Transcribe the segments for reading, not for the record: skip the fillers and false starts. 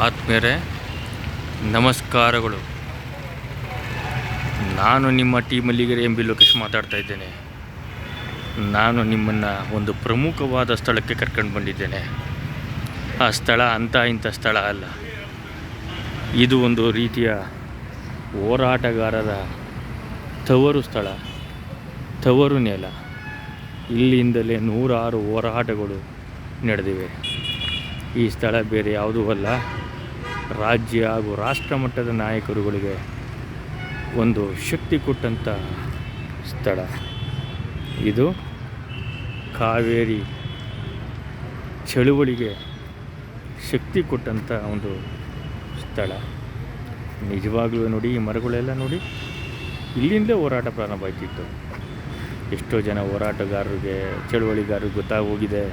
ಆತ್ಮೀಯರೇ, ನಮಸ್ಕಾರಗಳು. ನಾನು ನಿಮ್ಮ ಮಲ್ಲಿಗೆರೆ ಎಂ ಬಿ ಲೋಕೇಶ್ ಮಾತಾಡ್ತಾ ಇದ್ದೇನೆ. ನಾನು ನಿಮ್ಮನ್ನು ಒಂದು ಪ್ರಮುಖವಾದ ಸ್ಥಳಕ್ಕೆ ಕರ್ಕೊಂಡು ಬಂದಿದ್ದೇನೆ. ಆ ಸ್ಥಳ ಇಂಥ ಸ್ಥಳ ಅಲ್ಲ. ಇದು ಒಂದು ರೀತಿಯ ಹೋರಾಟಗಾರರ ತವರು ಸ್ಥಳ, ತವರು ನೆಲ. ಇಲ್ಲಿಂದಲೇ ನೂರಾರು ಹೋರಾಟಗಳು ನಡೆದಿವೆ. ಈ ಸ್ಥಳ ಬೇರೆ ಯಾವುದೂ ಅಲ್ಲ, ರಾಜ್ಯ ಹಾಗೂ ರಾಷ್ಟ್ರ ಮಟ್ಟದ ನಾಯಕರುಗಳಿಗೆ ಒಂದು ಶಕ್ತಿ ಕೊಟ್ಟಂಥ ಸ್ಥಳ. ಇದು ಕಾವೇರಿ ಚಳುವಳಿಗೆ ಶಕ್ತಿ ಕೊಟ್ಟಂಥ ಒಂದು ಸ್ಥಳ. ನಿಜವಾಗ್ಲೂ ನೋಡಿ, ಈ ಮರಗಳೆಲ್ಲ ನೋಡಿ, ಇಲ್ಲಿಂದಲೇ ಹೋರಾಟ ಪ್ರಾರಂಭ ಆಯ್ತಿತ್ತು. ಎಷ್ಟೋ ಜನ ಹೋರಾಟಗಾರರಿಗೆ, ಚಳುವಳಿಗಾರರಿಗೆ ಗೊತ್ತಾಗೋಗಿದೆ,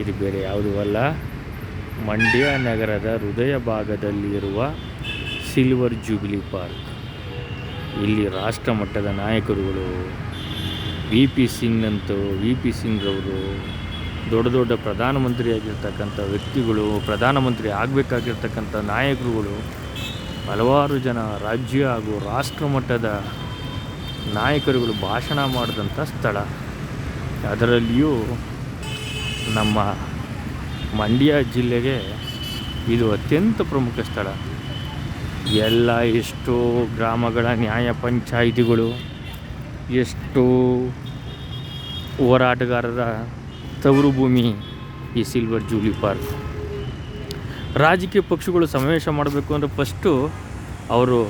ಇದು ಬೇರೆ ಯಾವುದೂ ಅಲ್ಲ, ಮಂಡ್ಯ ನಗರದ ಹೃದಯ ಭಾಗದಲ್ಲಿರುವ ಸಿಲ್ವರ್ ಜೂಬಿಲಿ ಪಾರ್ಕ್. ಇಲ್ಲಿ ರಾಷ್ಟ್ರ ಮಟ್ಟದ ನಾಯಕರುಗಳು, ವಿ ಪಿ ಸಿಂಗ್ರವರು, ದೊಡ್ಡ ದೊಡ್ಡ ಪ್ರಧಾನಮಂತ್ರಿಯಾಗಿರ್ತಕ್ಕಂಥ ವ್ಯಕ್ತಿಗಳು, ಪ್ರಧಾನಮಂತ್ರಿ ಆಗಬೇಕಾಗಿರ್ತಕ್ಕಂಥ ನಾಯಕರುಗಳು, ಹಲವಾರು ಜನ ರಾಜ್ಯ ಹಾಗೂ ರಾಷ್ಟ್ರ ಮಟ್ಟದ ನಾಯಕರುಗಳು ಭಾಷಣ ಮಾಡಿದಂಥ ಸ್ಥಳ. ಅದರಲ್ಲಿಯೂ ನಮ್ಮ ಮಂಡ್ಯ ಜಿಲ್ಲೆಗೆ ಇದು ಅತ್ಯಂತ ಪ್ರಮುಖ ಸ್ಥಳ. ಎಷ್ಟೋ ಗ್ರಾಮಗಳ ನ್ಯಾಯ ಪಂಚಾಯಿತಿಗಳು, ಎಷ್ಟೋ ಹೋರಾಟಗಾರರ ತವರು ಭೂಮಿ ಈ ಸಿಲ್ವರ್ ಜೂಬಿಲಿ ಪಾರ್ಕ್. ರಾಜಕೀಯ ಪಕ್ಷಗಳು ಸಮಾವೇಶ ಮಾಡಬೇಕು ಅಂದರೆ ಫಸ್ಟು ಅವರು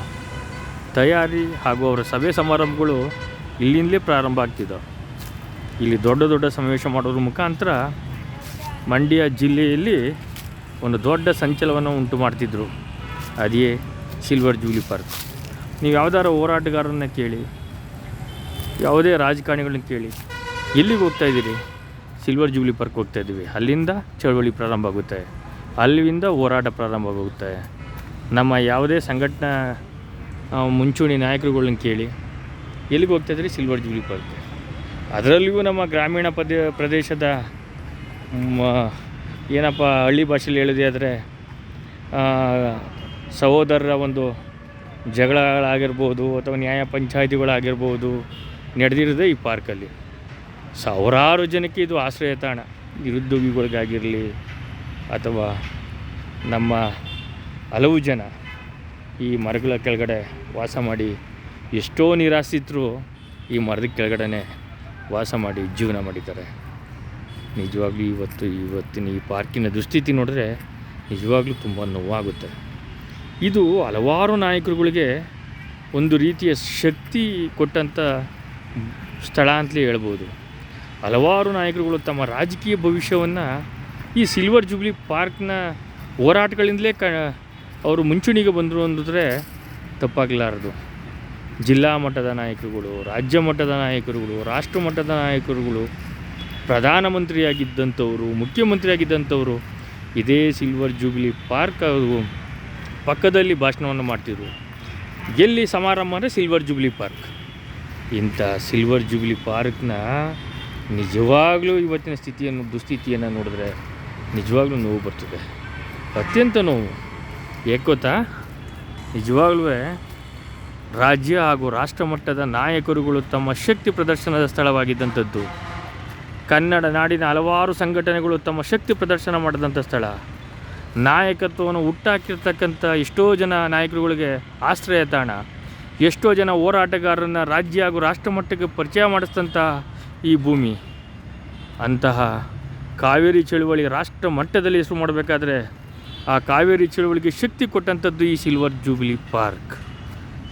ತಯಾರಿ ಹಾಗೂ ಅವರ ಸಭೆ ಸಮಾರಂಭಗಳು ಇಲ್ಲಿಂದಲೇ ಪ್ರಾರಂಭ ಆಗ್ತಿದ್ದವು. ಇಲ್ಲಿ ದೊಡ್ಡ ದೊಡ್ಡ ಸಮಾವೇಶ ಮಾಡೋದ್ರ ಮುಖಾಂತರ ಮಂಡ್ಯ ಜಿಲ್ಲೆಯಲ್ಲಿ ಒಂದು ದೊಡ್ಡ ಸಂಚಲನವನ್ನು ಉಂಟು ಮಾಡ್ತಿದ್ರು. ಅದೇ ಸಿಲ್ವರ್ ಜೂಬಿಲಿ ಪಾರ್ಕ್. ನೀವು ಯಾವುದಾದ್ರು ಹೋರಾಟಗಾರರನ್ನ ಕೇಳಿ, ಯಾವುದೇ ರಾಜಕಾರಣಿಗಳನ್ನ ಕೇಳಿ, ಎಲ್ಲಿಗೆ ಹೋಗ್ತಾಯಿದ್ದೀರಿ? ಸಿಲ್ವರ್ ಜೂಬಿಲಿ ಪಾರ್ಕ್ ಹೋಗ್ತಾಯಿದ್ದೀವಿ. ಅಲ್ಲಿಂದ ಚಳವಳಿ ಪ್ರಾರಂಭ ಆಗುತ್ತೆ, ಅಲ್ಲಿಂದ ಹೋರಾಟ ಪ್ರಾರಂಭ ಆಗುತ್ತೆ. ನಮ್ಮ ಯಾವುದೇ ಸಂಘಟನಾ ಮುಂಚೂಣಿ ನಾಯಕರುಗಳನ್ನ ಕೇಳಿ, ಎಲ್ಲಿಗೆ ಹೋಗ್ತಾಯಿದ್ರಿ? Silver jubilee park. ಅದರಲ್ಲಿಯೂ ನಮ್ಮ ಗ್ರಾಮೀಣ ಪ್ರದೇಶದ ಏನಪ್ಪ ಹಳ್ಳಿ ಭಾಷೆಯಲ್ಲಿ ಹೇಳಿದೆ ಆದರೆ ಸಹೋದರರ ಒಂದು ಜಗಳಗಳಾಗಿರ್ಬೋದು ಅಥವಾ ನ್ಯಾಯ ಪಂಚಾಯಿತಿಗಳಾಗಿರ್ಬೋದು ನಡೆದಿರೋದೇ ಈ ಪಾರ್ಕಲ್ಲಿ. ಸಾವಿರಾರು ಜನಕ್ಕೆ ಇದು ಆಶ್ರಯ ತಾಣ. ನಿರುದ್ಯೋಗಿಗಳಿಗಾಗಿರಲಿ ಅಥವಾ ನಮ್ಮ ಹಲವು ಜನ ಈ ಮರಗಳ ಕೆಳಗಡೆ ವಾಸ ಮಾಡಿ, ಎಷ್ಟೋ ನಿರಾಶ್ರಿತರು ಈ ಮರದ ಕೆಳಗಡೆ ವಾಸ ಮಾಡಿ ಜೀವನ ಮಾಡಿದ್ದಾರೆ. ನಿಜವಾಗ್ಲೂ ಇವತ್ತಿನ ಈ ಪಾರ್ಕಿನ ದುಸ್ಥಿತಿ ನೋಡಿದ್ರೆ ನಿಜವಾಗ್ಲೂ ತುಂಬ ನೋವಾಗುತ್ತೆ. ಇದು ಹಲವಾರು ನಾಯಕರುಗಳಿಗೆ ಒಂದು ರೀತಿಯ ಶಕ್ತಿ ಕೊಟ್ಟಂಥ ಸ್ಥಳ ಅಂತಲೇ ಹೇಳ್ಬೋದು. ಹಲವಾರು ನಾಯಕರುಗಳು ತಮ್ಮ ರಾಜಕೀಯ ಭವಿಷ್ಯವನ್ನು ಈ ಸಿಲ್ವರ್ ಜೂಬಿಲಿ ಪಾರ್ಕ್ನ ಹೋರಾಟಗಳಿಂದಲೇ ಅವರು ಮುಂಚೂಣಿಗೆ ಬಂದರು ಅಂದಿದ್ರೆ ತಪ್ಪಾಗಲಾರದು. ಜಿಲ್ಲಾ ಮಟ್ಟದ ನಾಯಕರುಗಳು, ರಾಜ್ಯ ಮಟ್ಟದ ನಾಯಕರುಗಳು, ರಾಷ್ಟ್ರ ಮಟ್ಟದ ನಾಯಕರುಗಳು, ಪ್ರಧಾನಮಂತ್ರಿಯಾಗಿದ್ದಂಥವರು, ಮುಖ್ಯಮಂತ್ರಿಯಾಗಿದ್ದಂಥವರು ಇದೇ ಸಿಲ್ವರ್ ಜೂಬಿಲಿ ಪಾರ್ಕ್ ಪಕ್ಕದಲ್ಲಿ ಭಾಷಣವನ್ನು ಮಾಡ್ತಿದ್ರು. ಎಲ್ಲಿ ಸಮಾರಂಭ ಅಂದರೆ ಸಿಲ್ವರ್ ಜೂಬಿಲಿ ಪಾರ್ಕ್. ಇಂಥ ಸಿಲ್ವರ್ ಜೂಬಿಲಿ ಪಾರ್ಕ್ನ ನಿಜವಾಗ್ಲೂ ಇವತ್ತಿನ ದುಸ್ಥಿತಿಯನ್ನು ನೋಡಿದ್ರೆ ನಿಜವಾಗ್ಲೂ ನೋವು ಬರ್ತದೆ, ಅತ್ಯಂತ ನೋವು. ಏಕೋತಾ ನಿಜವಾಗ್ಲೂ ರಾಜ್ಯ ಹಾಗೂ ರಾಷ್ಟ್ರ ಮಟ್ಟದ ನಾಯಕರುಗಳು ತಮ್ಮ ಶಕ್ತಿ ಪ್ರದರ್ಶನದ ಸ್ಥಳವಾಗಿದ್ದಂಥದ್ದು. ಕನ್ನಡ ನಾಡಿನ ಹಲವಾರು ಸಂಘಟನೆಗಳು ತಮ್ಮ ಶಕ್ತಿ ಪ್ರದರ್ಶನ ಮಾಡಿದಂಥ ಸ್ಥಳ. ನಾಯಕತ್ವವನ್ನು ಹುಟ್ಟಾಕಿರ್ತಕ್ಕಂಥ ಎಷ್ಟೋ ಜನ ನಾಯಕರುಗಳಿಗೆ ಆಶ್ರಯ ತಾಣ. ಎಷ್ಟೋ ಜನ ಹೋರಾಟಗಾರರನ್ನು ರಾಜ್ಯ ಹಾಗೂ ರಾಷ್ಟ್ರ ಮಟ್ಟಕ್ಕೆ ಪರಿಚಯ ಮಾಡಿಸಿದಂಥ ಈ ಭೂಮಿ. ಅಂತಹ ಕಾವೇರಿ ಚಳುವಳಿ ರಾಷ್ಟ್ರ ಮಟ್ಟದಲ್ಲಿ ಹೆಸರು ಮಾಡಬೇಕಾದ್ರೆ ಆ ಕಾವೇರಿ ಚಳುವಳಿಗೆ ಶಕ್ತಿ ಕೊಟ್ಟಂಥದ್ದು ಈ ಸಿಲ್ವರ್ ಜೂಬಿಲಿ ಪಾರ್ಕ್.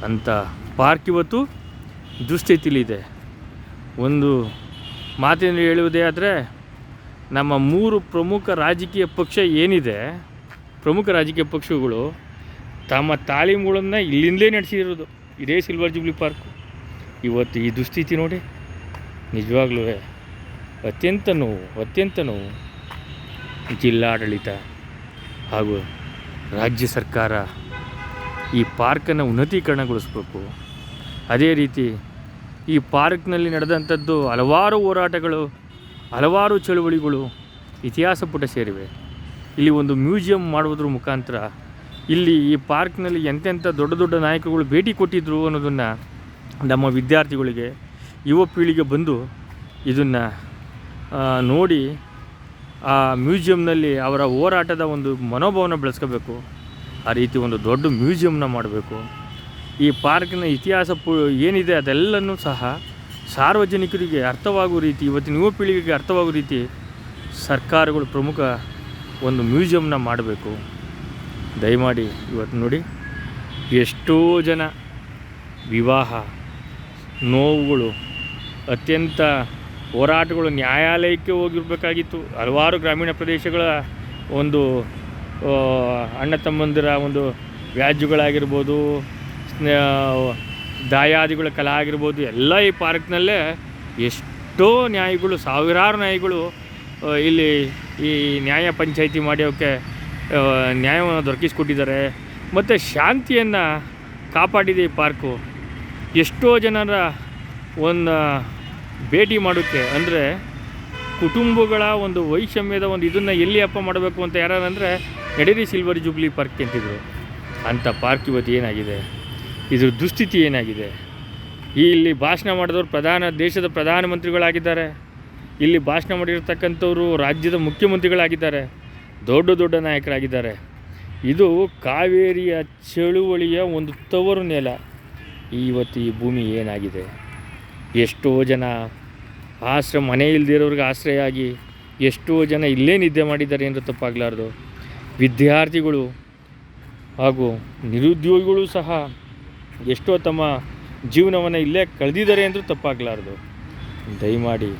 ಅಂಥ ಪಾರ್ಕ್ ಇವತ್ತು ದುಸ್ಥಿತಿಲಿದೆ. ಒಂದು ಮಾತಿನಲ್ಲಿ ಹೇಳುವುದೇ ಆದರೆ, ನಮ್ಮ 3 ಪ್ರಮುಖ ರಾಜಕೀಯ ಪಕ್ಷ ಏನಿದೆ, ಪ್ರಮುಖ ರಾಜಕೀಯ ಪಕ್ಷಗಳು ತಮ್ಮ ತಾಲೀಮುಗಳನ್ನು ಇಲ್ಲಿಂದಲೇ ನಡೆಸಿರೋದು ಇದೇ ಸಿಲ್ವರ್ ಜೂಬಿಲಿ ಪಾರ್ಕ್. ಇವತ್ತು ಈ ದುಸ್ಥಿತಿ ನೋಡಿ ನಿಜವಾಗ್ಲೂ ಅತ್ಯಂತ ನೋವು. ಜಿಲ್ಲಾಡಳಿತ ಹಾಗೂ ರಾಜ್ಯ ಸರ್ಕಾರ ಈ ಪಾರ್ಕನ್ನು ಉನ್ನತೀಕರಣಗೊಳಿಸಬೇಕು. ಅದೇ ರೀತಿ ಈ ಪಾರ್ಕ್ನಲ್ಲಿ ನಡೆದಂಥದ್ದು ಹಲವಾರು ಹೋರಾಟಗಳು, ಹಲವಾರು ಚಳುವಳಿಗಳು ಇತಿಹಾಸ ಪುಟ ಸೇರಿವೆ. ಇಲ್ಲಿ ಒಂದು ಮ್ಯೂಸಿಯಂ ಮಾಡುವುದ್ರ ಮುಖಾಂತರ ಇಲ್ಲಿ ಈ ಪಾರ್ಕ್ನಲ್ಲಿ ಎಂತೆಂಥ ದೊಡ್ಡ ದೊಡ್ಡ ನಾಯಕರುಗಳು ಭೇಟಿ ಕೊಟ್ಟಿದ್ದರು ಅನ್ನೋದನ್ನು ನಮ್ಮ ವಿದ್ಯಾರ್ಥಿಗಳಿಗೆ, ಯುವ ಪೀಳಿಗೆ ಬಂದು ಇದನ್ನು ನೋಡಿ ಆ ಮ್ಯೂಸಿಯಂನಲ್ಲಿ ಅವರ ಹೋರಾಟದ ಒಂದು ಮನೋಭಾವನ ಬೆಳೆಸ್ಕೋಬೇಕು. ಆ ರೀತಿ ಒಂದು ದೊಡ್ಡ ಮ್ಯೂಸಿಯಂನ ಮಾಡಬೇಕು. ಈ ಪಾರ್ಕಿನ ಇತಿಹಾಸ ಏನಿದೆ ಅದೆಲ್ಲನೂ ಸಹ ಸಾರ್ವಜನಿಕರಿಗೆ ಅರ್ಥವಾಗುವ ರೀತಿ, ಇವತ್ತಿನ ಯುವ ಪೀಳಿಗೆಗೆ ಆಗುವ ರೀತಿ ಸರ್ಕಾರಗಳು ಪ್ರಮುಖ ಒಂದು ಮ್ಯೂಸಿಯಂನ ಮಾಡಬೇಕು. ದಯಮಾಡಿ ಇವತ್ತು ನೋಡಿ ಎಷ್ಟೋ ಜನ ವಿವಾಹ, ನೋವುಗಳು, ಅತ್ಯಂತ ಹೋರಾಟಗಳು, ನ್ಯಾಯಾಲಯಕ್ಕೆ ಹೋಗಿರಬೇಕಾಗಿತ್ತು. ಹಲವಾರು ಗ್ರಾಮೀಣ ಪ್ರದೇಶಗಳ ಒಂದು ಅಣ್ಣ ತಮ್ಮಂದಿರ ಒಂದು ವ್ಯಾಜ್ಯಗಳಾಗಿರ್ಬೋದು, ದಾಯಾದಿಗಳ ಕಲಾ ಆಗಿರ್ಬೋದು, ಎಲ್ಲ ಈ ಪಾರ್ಕ್ನಲ್ಲೇ ಎಷ್ಟೋ ನ್ಯಾಯಿಗಳು, ಸಾವಿರಾರು ನ್ಯಾಯಿಗಳು ಇಲ್ಲಿ ಈ ನ್ಯಾಯ ಪಂಚಾಯಿತಿ ಮಾಡೋಕ್ಕೆ ನ್ಯಾಯವನ್ನು ದೊರಕಿಸ್ಕೊಟ್ಟಿದ್ದಾರೆ. ಮತ್ತು ಶಾಂತಿಯನ್ನು ಕಾಪಾಡಿದೆ ಈ ಪಾರ್ಕು. ಎಷ್ಟೋ ಜನರ ಒಂದು ಭೇಟಿ ಮಾಡೋಕ್ಕೆ, ಅಂದರೆ ಕುಟುಂಬಗಳ ಒಂದು ವೈಷಮ್ಯದ ಒಂದು ಇದನ್ನು ಎಲ್ಲಿ ಹಬ್ಬ ಮಾಡಬೇಕು ಅಂತ ಯಾರಂದರೆ ನಡೀರಿ ಸಿಲ್ವರ್ ಜೂಬ್ಲಿ ಪಾರ್ಕ್ ಅಂತಿದ್ರು. ಅಂಥ ಪಾರ್ಕ್ ಇವತ್ತು ಏನಾಗಿದೆ, ಇದ್ರ ದುಸ್ಥಿತಿ ಏನಾಗಿದೆ. ಇಲ್ಲಿ ಭಾಷಣ ಮಾಡಿದವರು ದೇಶದ ಪ್ರಧಾನಮಂತ್ರಿಗಳಾಗಿದ್ದಾರೆ. ಇಲ್ಲಿ ಭಾಷಣ ಮಾಡಿರ್ತಕ್ಕಂಥವ್ರು ರಾಜ್ಯದ ಮುಖ್ಯಮಂತ್ರಿಗಳಾಗಿದ್ದಾರೆ, ದೊಡ್ಡ ದೊಡ್ಡ ನಾಯಕರಾಗಿದ್ದಾರೆ. ಇದು ಕಾವೇರಿಯ ಚಳುವಳಿಯ ಒಂದು ತವರು ನೆಲ. ಇವತ್ತು ಈ ಭೂಮಿ ಏನಾಗಿದೆ, ಎಷ್ಟೋ ಜನ ಮನೆ ಇಲ್ದಿರೋರಿಗೆ ಆಶ್ರಯ ಆಗಿ ಎಷ್ಟೋ ಜನ ಇಲ್ಲೇ ನಿದ್ದೆ ಮಾಡಿದ್ದಾರೆ ಎಂದು ತಪ್ಪಾಗಲಾರ್ದು. ವಿದ್ಯಾರ್ಥಿಗಳು ಹಾಗೂ ನಿರುದ್ಯೋಗಿಗಳು ಸಹ ಎಷ್ಟೋ ತಮ್ಮ ಜೀವನವನ್ನು ಇಲ್ಲೇ ಕಳೆದಿದ್ದಾರೆ ಎಂದರೂ ತಪ್ಪಾಗಲಾರ್ದು. ದಯಮಾಡಿ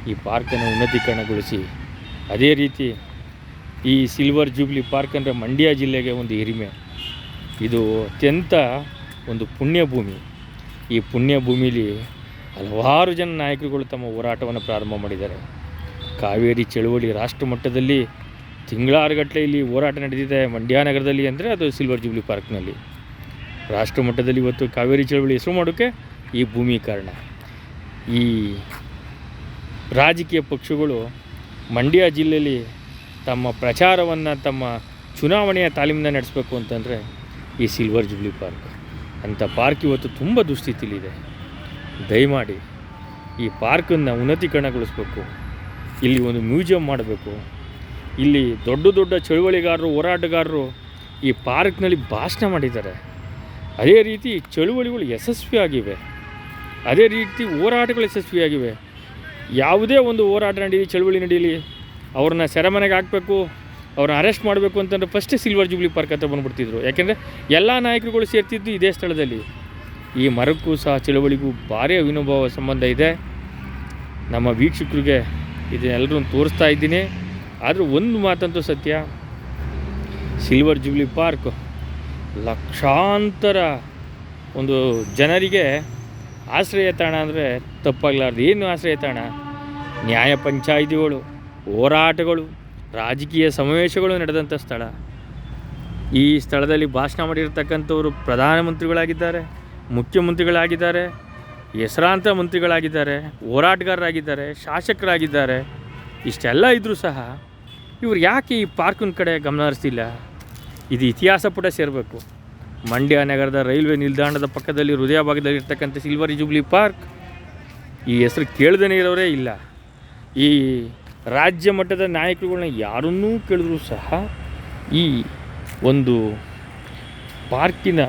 ಈ ಪಾರ್ಕನ್ನು ಉನ್ನತೀಕರಣಗೊಳಿಸಿ. ಅದೇ ರೀತಿ ಈ ಸಿಲ್ವರ್ ಜೂಬ್ಲಿ ಪಾರ್ಕ್ ಅಂದರೆ ಮಂಡ್ಯ ಜಿಲ್ಲೆಗೆ ಒಂದು ಹಿರಿಮೆ. ಇದು ಅತ್ಯಂತ ಒಂದು ಪುಣ್ಯ ಭೂಮಿ. ಈ ಪುಣ್ಯ ಭೂಮಿಲಿ ಹಲವಾರು ಜನ ನಾಯಕರುಗಳು ತಮ್ಮ ಹೋರಾಟವನ್ನು ಪ್ರಾರಂಭ ಮಾಡಿದ್ದಾರೆ. ಕಾವೇರಿ ಚಳುವಳಿ ರಾಷ್ಟ್ರ ಮಟ್ಟದಲ್ಲಿ ತಿಂಗಳಾರುಗಟ್ಟಲೆ ಇಲ್ಲಿ ಹೋರಾಟ ನಡೆದಿದೆ ಮಂಡ್ಯ ನಗರದಲ್ಲಿ, ಅಂದರೆ ಅದು ಸಿಲ್ವರ್ ಜೂಬ್ಲಿ ಪಾರ್ಕ್ನಲ್ಲಿ. ರಾಷ್ಟ್ರ ಮಟ್ಟದಲ್ಲಿ ಇವತ್ತು ಕಾವೇರಿ ಚಳುವಳಿ ಹೆಸರು ಮಾಡೋಕ್ಕೆ ಈ ಭೂಮಿ ಕಾರಣ. ಈ ರಾಜಕೀಯ ಪಕ್ಷಗಳು ಮಂಡ್ಯ ಜಿಲ್ಲೆಯಲ್ಲಿ ತಮ್ಮ ಪ್ರಚಾರವನ್ನು, ತಮ್ಮ ಚುನಾವಣೆಯ ತಾಲೀಮನ್ನು ನಡೆಸಬೇಕು ಅಂತಂದರೆ ಈ ಸಿಲ್ವರ್ ಜೂಬ್ಲಿ ಪಾರ್ಕ್ ಅಂಥ ಪಾರ್ಕ್ ಇವತ್ತು ತುಂಬ ದುಸ್ಥಿತಿಲಿದೆ. ದಯಮಾಡಿ ಈ ಪಾರ್ಕನ್ನು ಉನ್ನತೀಕರಣಗೊಳಿಸಬೇಕು. ಇಲ್ಲಿ ಒಂದು ಮ್ಯೂಸಿಯಂ ಮಾಡಬೇಕು. ಇಲ್ಲಿ ದೊಡ್ಡ ದೊಡ್ಡ ಚಳುವಳಿಗಾರರು, ಹೋರಾಟಗಾರರು ಈ ಪಾರ್ಕ್ನಲ್ಲಿ ಭಾಷಣ ಮಾಡಿದ್ದಾರೆ. ಅದೇ ರೀತಿ ಚಳುವಳಿಗಳು ಯಶಸ್ವಿಯಾಗಿವೆ, ಅದೇ ರೀತಿ ಹೋರಾಟಗಳು ಯಶಸ್ವಿಯಾಗಿವೆ. ಯಾವುದೇ ಒಂದು ಹೋರಾಟ ನಡೀಲಿ, ಚಳುವಳಿ ನಡೀಲಿ, ಅವ್ರನ್ನ ಸೆರೆಮನೆಗೆ ಹಾಕಬೇಕು, ಅವ್ರನ್ನ ಅರೆಸ್ಟ್ ಮಾಡಬೇಕು ಅಂತಂದರೆ ಫಸ್ಟೇ ಸಿಲ್ವರ್ ಜೂಬ್ಲಿ ಪಾರ್ಕ್ ಹತ್ರ ಬಂದುಬಿಡ್ತಿದ್ರು. ಯಾಕೆಂದರೆ ಎಲ್ಲ ನಾಯಕರುಗಳು ಸೇರ್ತಿದ್ದು ಇದೇ ಸ್ಥಳದಲ್ಲಿ. ಈ ಮರಕ್ಕೂ ಸಹ ಚಳುವಳಿಗೂ ಭಾರಿ ಅವಿನಾಭಾವ ಸಂಬಂಧ ಇದೆ. ನಮ್ಮ ವೀಕ್ಷಕರಿಗೆ ಇದನ್ನೆಲ್ಲರೂ ತೋರಿಸ್ತಾ ಇದ್ದೀನಿ. ಆದರೆ ಒಂದು ಮಾತಂತೂ ಸತ್ಯ, ಸಿಲ್ವರ್ ಜೂಬ್ಲಿ ಪಾರ್ಕ್ ಲಕ್ಷಾಂತರ ಒಂದು ಜನರಿಗೆ ಆಶ್ರಯ ತಾಣ ಅಂದರೆ ತಪ್ಪಾಗಲಾರ್ದು. ಏನು ಆಶ್ರಯ ತಾಣ? ನ್ಯಾಯ ಪಂಚಾಯಿತಿಗಳು, ಹೋರಾಟಗಳು, ರಾಜಕೀಯ ಸಮಾವೇಶಗಳು ನಡೆದಂಥ ಸ್ಥಳ. ಈ ಸ್ಥಳದಲ್ಲಿ ಭಾಷಣ ಮಾಡಿರ್ತಕ್ಕಂಥವರು ಪ್ರಧಾನಮಂತ್ರಿಗಳಾಗಿದ್ದಾರೆ, ಮುಖ್ಯಮಂತ್ರಿಗಳಾಗಿದ್ದಾರೆ, ಹೆಸರಾಂತ ಮಂತ್ರಿಗಳಾಗಿದ್ದಾರೆ, ಹೋರಾಟಗಾರರಾಗಿದ್ದಾರೆ, ಶಾಸಕರಾಗಿದ್ದಾರೆ. ಇಷ್ಟೆಲ್ಲ ಇದ್ದರೂ ಸಹ ಇವರು ಯಾಕೆ ಈ ಪಾರ್ಕಿನ ಕಡೆ ಗಮನ ಹರಿಸ್ತಿಲ್ಲ? ಇದು ಇತಿಹಾಸ ಪುಟ ಸೇರಬೇಕು. ಮಂಡ್ಯ ನಗರದ ರೈಲ್ವೆ ನಿಲ್ದಾಣದ ಪಕ್ಕದಲ್ಲಿ ಹೃದಯ ಭಾಗದಲ್ಲಿ ಇರ್ತಕ್ಕಂಥ ಸಿಲ್ವರ್ ಜೂಬ್ಲಿ ಪಾರ್ಕ್ ಈ ಹೆಸರು ಕೇಳದೇ ಇರೋರೇ ಇಲ್ಲ. ಈ ರಾಜ್ಯ ಮಟ್ಟದ ನಾಯಕರುಗಳನ್ನ ಯಾರನ್ನೂ ಕೇಳಿದ್ರೂ ಸಹ ಈ ಒಂದು ಪಾರ್ಕಿನ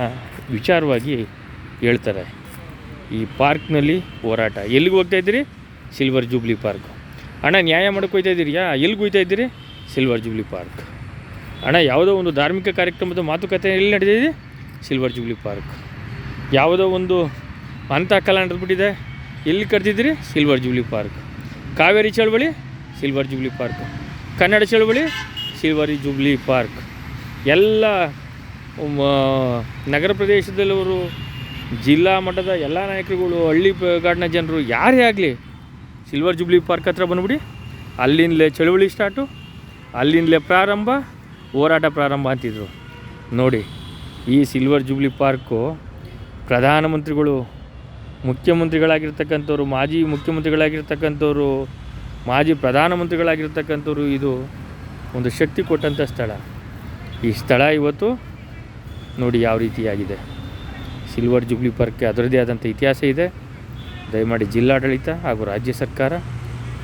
ವಿಚಾರವಾಗಿ ಹೇಳ್ತಾರೆ. ಈ ಪಾರ್ಕ್ನಲ್ಲಿ ಹೋರಾಟ. ಎಲ್ಲಿಗೆ ಹೋಗ್ತಾಯಿದ್ದೀರಿ? Silver jubilee park. ಅಣ್ಣ ನ್ಯಾಯ ಮಾಡೋಕ್ಕೆ ಹೋಗ್ತಾ ಇದ್ದೀರಿಯಾ? ಎಲ್ಲಿಗೆ ಹೋಗ್ತಾ ಇದ್ದೀರಿ? Silver jubilee park. ಅಣ್ಣ ಯಾವುದೋ ಒಂದು ಧಾರ್ಮಿಕ ಕಾರ್ಯಕ್ರಮದ ಮಾತುಕತೆ ಎಲ್ಲಿ ನಡೆದಿದೆ? Silver jubilee park. ಯಾವುದೋ ಒಂದು ಅಂತಃಕಲ ನಡೆದ್ಬಿಟ್ಟಿದೆ, ಎಲ್ಲಿ ಕರೆದಿದ್ದೀರಿ? Silver jubilee park. ಕಾವೇರಿ ಚಳವಳಿ? Silver jubilee park. ಕನ್ನಡ ಚಳವಳಿ? Silver jubilee park. ಎಲ್ಲ ನಗರ ಪ್ರದೇಶದಲ್ಲವರು, ಜಿಲ್ಲಾ ಮಟ್ಟದ ಎಲ್ಲ ನಾಯಕರುಗಳು, ಹಳ್ಳಿಗಾಡಿನ ಜನರು ಯಾರೇ ಆಗಲಿ ಸಿಲ್ವರ್ ಜೂಬ್ಲಿ ಪಾರ್ಕ್ ಹತ್ರ ಬಂದುಬಿಡಿ. ಅಲ್ಲಿಂದಲೇ ಚಳುವಳಿ ಸ್ಟಾರ್ಟು, ಅಲ್ಲಿಂದಲೇ ಪ್ರಾರಂಭ, ಹೋರಾಟ ಪ್ರಾರಂಭ ಅಂತಿದ್ರು. ನೋಡಿ, ಈ ಸಿಲ್ವರ್ ಜೂಬ್ಲಿ ಪಾರ್ಕು ಪ್ರಧಾನಮಂತ್ರಿಗಳು, ಮುಖ್ಯಮಂತ್ರಿಗಳಾಗಿರ್ತಕ್ಕಂಥವ್ರು, ಮಾಜಿ ಮುಖ್ಯಮಂತ್ರಿಗಳಾಗಿರ್ತಕ್ಕಂಥವ್ರು, ಮಾಜಿ ಪ್ರಧಾನಮಂತ್ರಿಗಳಾಗಿರ್ತಕ್ಕಂಥವ್ರು ಇದು ಒಂದು ಶಕ್ತಿ ಕೊಟ್ಟಂಥ ಸ್ಥಳ. ಈ ಸ್ಥಳ ಇವತ್ತು ನೋಡಿ ಯಾವ ರೀತಿಯಾಗಿದೆ. ಸಿಲ್ವರ್ ಜೂಬ್ಲಿ ಪಾರ್ಕ್ಗೆ ಅದರದ್ದೇ ಆದಂಥ ಇತಿಹಾಸ ಇದೆ. ದಯಮಾಡಿ ಜಿಲ್ಲಾಡಳಿತ ಹಾಗೂ ರಾಜ್ಯ ಸರ್ಕಾರ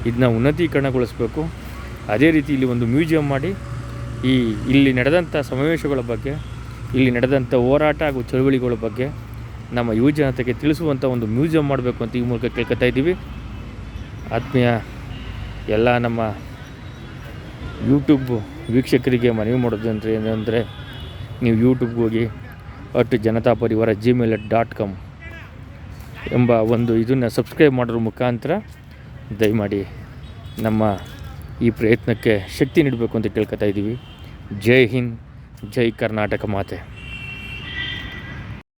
ಇದನ್ನ ಉನ್ನತೀಕರಣಗೊಳಿಸಬೇಕು. ಅದೇ ರೀತಿ ಇಲ್ಲಿ ಒಂದು ಮ್ಯೂಸಿಯಂ ಮಾಡಿ ಇಲ್ಲಿ ನಡೆದಂಥ ಸಮಾವೇಶಗಳ ಬಗ್ಗೆ, ಇಲ್ಲಿ ನಡೆದಂಥ ಹೋರಾಟ ಹಾಗೂ ಚಳುವಳಿಗಳ ಬಗ್ಗೆ ನಮ್ಮ ಯುವಜನತೆಗೆ ತಿಳಿಸುವಂಥ ಒಂದು ಮ್ಯೂಸಿಯಂ ಮಾಡಬೇಕು ಅಂತ ಈ ಮೂಲಕ ಕೇಳ್ಕೊತಾ ಇದ್ದೀವಿ. ಆತ್ಮೀಯ ಎಲ್ಲ ನಮ್ಮ ಯೂಟ್ಯೂಬ್ ವೀಕ್ಷಕರಿಗೆ ಮನವಿ ಮಾಡೋದಂದರೆ ಏನಂದರೆ, ನೀವು ಯೂಟ್ಯೂಬ್ಗೆ ಹೋಗಿ @ಜನತಾಪರಿವಾರ@gmail.com ಎಂಬ ಒಂದು ಇದನ್ನು ಸಬ್ಸ್ಕ್ರೈಬ್ ಮಾಡೋದ್ರ ಮುಖಾಂತರ ದಯಮಾಡಿ ನಮ್ಮ ಈ ಪ್ರಯತ್ನಕ್ಕೆ ಶಕ್ತಿ ನೀಡಬೇಕು ಅಂತ ಕೇಳ್ಕೊತಾ ಇದ್ದೀವಿ. ಜೈ ಹಿಂದ್, ಜೈ ಕರ್ನಾಟಕ ಮಾತೆ.